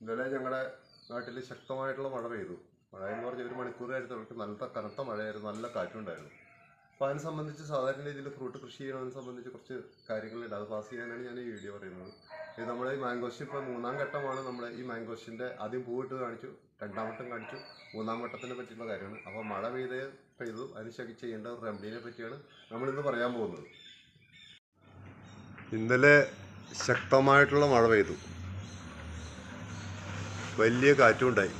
ഇന്നലെ ഞങ്ങളുടെ നാട്ടിൽ ശക്തമായിട്ടുള്ള മഴ പെയ്തു. മഴ എന്ന് പറഞ്ഞാൽ 1 മണിക്കൂറായിട്ട് നല്ല കനത്ത മഴയായിരുന്നു, നല്ല കാറ്റുണ്ടായിരുന്നു. അപ്പോൾ അതിനെ സംബന്ധിച്ച് സാധാരണ രീതിയിൽ ഫ്രൂട്ട് കൃഷി ചെയ്യുന്നതിനെ സംബന്ധിച്ച് കുറച്ച് കാര്യങ്ങളുണ്ട്. അത് പാസ് ചെയ്യാനാണ് ഞാൻ ഈ വീഡിയോ പറയുന്നത്. ഇത് നമ്മുടെ ഈ മാംഗോസ്റ്റ് ഇപ്പോൾ 3ാം ഘട്ടമാണ്. നമ്മുടെ ഈ മാംഗോസ്റ്റിൻ്റെ ആദ്യം പൂവിട്ട് കാണിച്ചു, 2ാം വട്ടം കാണിച്ചു, 3ാം വട്ടത്തിനെ പറ്റിയുള്ള കാര്യമാണ്. അപ്പോൾ മഴ പെയ്തു അതിന് ചെയ്യേണ്ട ഒരു റെമഡീനെ പറ്റിയാണ് നമ്മളിന്ന് പറയാൻ പോകുന്നത്. ഇന്നലെ ശക്തമായിട്ടുള്ള മഴ പെയ്തു, വലിയ കാറ്റുണ്ടായി.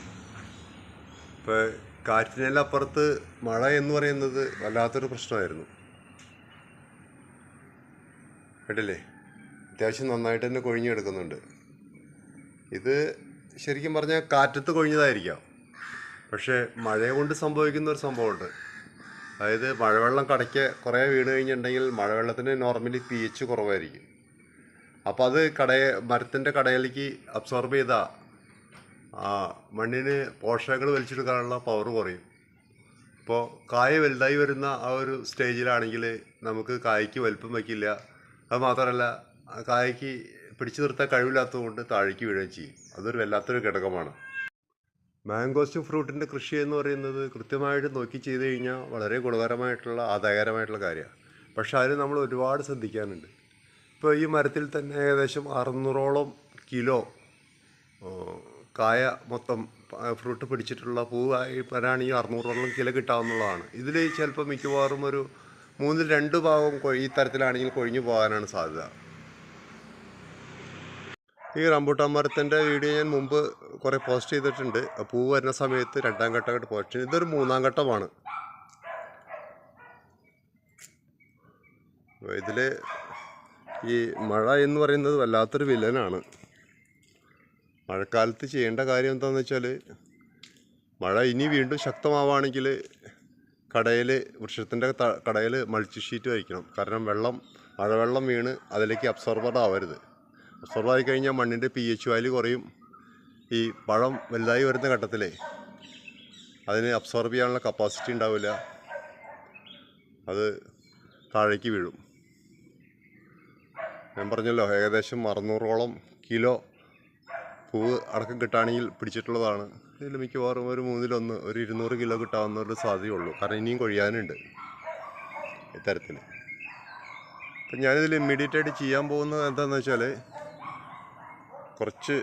ഇപ്പോൾ കാറ്റിനെല്ലാം അപ്പുറത്ത് മഴ എന്ന് പറയുന്നത് വല്ലാത്തൊരു പ്രശ്നമായിരുന്നു. കേട്ടില്ലേ, അത്യാവശ്യം നന്നായിട്ട് തന്നെ കൊഴിഞ്ഞെടുക്കുന്നുണ്ട്. ഇത് ശരിക്കും പറഞ്ഞാൽ കാറ്റത്ത് കൊഴിഞ്ഞതായിരിക്കാം, പക്ഷേ മഴ കൊണ്ട് സംഭവിക്കുന്ന ഒരു സംഭവമുണ്ട്. അതായത് മഴവെള്ളം കടയ്ക്ക് കുറേ വീണ് കഴിഞ്ഞിട്ടുണ്ടെങ്കിൽ മഴവെള്ളത്തിന് നോർമലി pH കുറവായിരിക്കും. അപ്പോൾ അത് മരത്തിൻ്റെ കടയിലേക്ക് അബ്സോർബ് ചെയ്താൽ മണ്ണിന് പോഷകങ്ങൾ വലിച്ചെടുക്കാനുള്ള പവർ കുറയും. ഇപ്പോൾ കായ വലുതായി വരുന്ന ആ ഒരു സ്റ്റേജിലാണെങ്കിൽ നമുക്ക് കായ്ക്ക് വലിപ്പം വയ്ക്കില്ല. അത് മാത്രമല്ല, കായ്ക്ക് പിടിച്ചു നിർത്താൻ കഴിവില്ലാത്തതുകൊണ്ട് താഴേക്ക് വീഴുകയും ചെയ്യും. അതൊരു വല്ലാത്തൊരു ഘടകമാണ്. മാംഗോസ്റ്റ് ഫ്രൂട്ടിൻ്റെ കൃഷി എന്ന് പറയുന്നത് കൃത്യമായിട്ട് നോക്കി ചെയ്ത് കഴിഞ്ഞാൽ വളരെ ഗുണകരമായിട്ടുള്ള ആദായകരമായിട്ടുള്ള കാര്യമാണ്. പക്ഷേ അതിന് നമ്മൾ ഒരുപാട് ശ്രദ്ധിക്കാനുണ്ട്. ഇപ്പോൾ ഈ മരത്തിൽ തന്നെ ഏകദേശം 600ഓളം കിലോ കായ മൊത്തം ഫ്രൂട്ട് പിടിച്ചിട്ടുള്ള പൂവായി വരാണെങ്കിൽ 600ഓളം കിലോ കിട്ടാവുന്നതാണ്. ഇതിൽ ചിലപ്പോൾ മിക്കവാറും ഒരു 3-ൽ 2 ഭാഗം ഈ തരത്തിലാണെങ്കിൽ കൊഴിഞ്ഞു പോകാനാണ് സാധ്യത. ഈ റംബൂട്ടാൻ മരത്തിൻ്റെ വീഡിയോ ഞാൻ മുമ്പ് കുറേ പോസ്റ്റ് ചെയ്തിട്ടുണ്ട്. പൂ വരുന്ന സമയത്ത് 2ാം ഘട്ടമായിട്ട് പോസ്റ്റ് ചെയ്തു. ഇതൊരു 3ാം ഘട്ടമാണ്. ഇതിൽ ഈ മഴ എന്ന് പറയുന്നത് വല്ലാത്തൊരു വില്ലനാണ്. മഴക്കാലത്ത് ചെയ്യേണ്ട കാര്യം എന്താണെന്ന് വെച്ചാൽ, മഴ ഇനി വീണ്ടും ശക്തമാവുകയാണെങ്കിൽ വൃക്ഷത്തിൻ്റെ കടയിൽ മൾച്ച് ഷീറ്റ് വയ്ക്കണം. കാരണം മഴവെള്ളം വീണ് അതിലേക്ക് അബ്സോർബർ ആവരുത്. അബ്സോർബ് ആയി കഴിഞ്ഞാൽ മണ്ണിൻ്റെ pH വാല്യൂ കുറയും. ഈ പഴം വലുതായി വരുന്ന ഘട്ടത്തിലേ അതിന് അബ്സോർബ് ചെയ്യാനുള്ള കപ്പാസിറ്റി ഉണ്ടാവില്ല, അത് താഴേക്ക് വീഴും. ഞാൻ പറഞ്ഞല്ലോ, ഏകദേശം 600ഓളം കിലോ പൂവ് അടക്കം കിട്ടുകയാണെങ്കിൽ പിടിച്ചിട്ടുള്ളതാണ്. ഇതിൽ മിക്കവാറും ഒരു 3-ൽ 1, ഒരു 200 കിലോ കിട്ടാവുന്ന ഒരു സാധ്യതയുള്ളൂ. കാരണം ഇനിയും കൊഴിയാനുണ്ട് ഇത്തരത്തിൽ. അപ്പം ഞാനിതിൽ ഇമ്മീഡിയറ്റ് ആയിട്ട് ചെയ്യാൻ പോകുന്നത് എന്താണെന്ന് വെച്ചാൽ, കുറച്ച്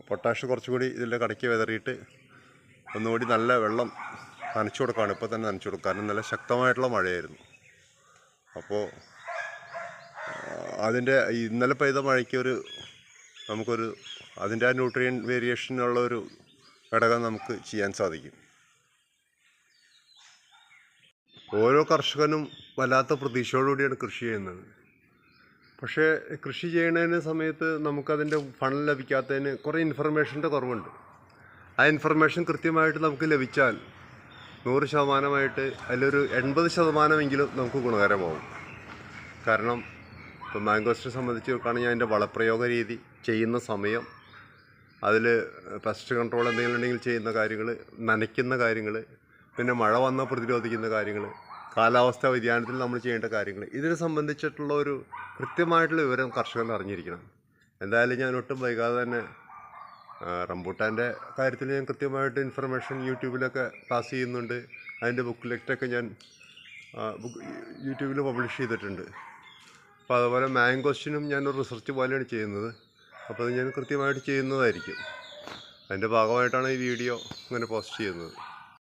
പൊട്ടാഷ് കുറച്ചും കൂടി ഇതിൻ്റെ കടയ്ക്ക് വിതറിയിട്ട് ഒന്നുകൂടി നല്ല വെള്ളം നനച്ചു കൊടുക്കുകയാണ്. ഇപ്പോൾ തന്നെ നനച്ചു കൊടുക്കുക, കാരണം നല്ല ശക്തമായിട്ടുള്ള മഴയായിരുന്നു. അപ്പോൾ ഇന്നലെ പെയ്ത മഴയ്ക്ക് അതിൻ്റെ ആ ന്യൂട്രിയൻ വേരിയേഷനുള്ള ഒരു ഘടകം നമുക്ക് ചെയ്യാൻ സാധിക്കും. ഓരോ കർഷകനും വല്ലാത്ത പ്രതീക്ഷയോടുകൂടിയാണ് കൃഷി ചെയ്യുന്നത്. പക്ഷേ കൃഷി ചെയ്യുന്നതിന് സമയത്ത് നമുക്കതിൻ്റെ ഫണ്ട് ലഭിക്കാത്തതിന് കുറേ ഇൻഫർമേഷൻ്റെ കുറവുണ്ട്. ആ ഇൻഫർമേഷൻ കൃത്യമായിട്ട് നമുക്ക് ലഭിച്ചാൽ 100%, അതിലൊരു 80% നമുക്ക് ഗുണകരമാവും. കാരണം ഇപ്പോൾ മാംഗോസ്റ്റിനെ സംബന്ധിച്ച് നോക്കുകയാണെങ്കിൽ അതിൻ്റെ വളപ്രയോഗ രീതി, ചെയ്യുന്ന സമയം, അതിൽ പെസ്റ്റ് കൺട്രോൾ എന്തെങ്കിലും ഉണ്ടെങ്കിൽ ചെയ്യുന്ന കാര്യങ്ങൾ, നനയ്ക്കുന്ന കാര്യങ്ങൾ, പിന്നെ മഴ വന്നാൽ പ്രതിരോധിക്കുന്ന കാര്യങ്ങൾ, കാലാവസ്ഥാ വ്യതിയാനത്തിൽ നമ്മൾ ചെയ്യേണ്ട കാര്യങ്ങൾ, ഇതിനെ സംബന്ധിച്ചിട്ടുള്ള ഒരു കൃത്യമായിട്ടുള്ള വിവരം കർഷകൻ അറിഞ്ഞിരിക്കണം. എന്തായാലും ഞാൻ ഒട്ടും വൈകാതെ തന്നെ റംബൂട്ടാൻ്റെ കാര്യത്തിൽ ഞാൻ കൃത്യമായിട്ട് ഇൻഫർമേഷൻ യൂട്യൂബിലൊക്കെ പാസ് ചെയ്യുന്നുണ്ട്. അതിൻ്റെ ബുക്ക്ലെറ്റൊക്കെ ഞാൻ യൂട്യൂബിൽ പബ്ലിഷ് ചെയ്തിട്ടുണ്ട്. അപ്പോൾ അതുപോലെ മാംഗോസ്റ്റിനും ഞാനൊരു റിസർച്ച് പോലെയാണ് ചെയ്യുന്നത്. അപ്പോൾ അത് ഞാൻ കൃത്യമായിട്ട് ചെയ്യുന്നതായിരിക്കും. അതിൻ്റെ ഭാഗമായിട്ടാണ് ഈ വീഡിയോ ഇങ്ങനെ പോസ്റ്റ് ചെയ്യുന്നത്.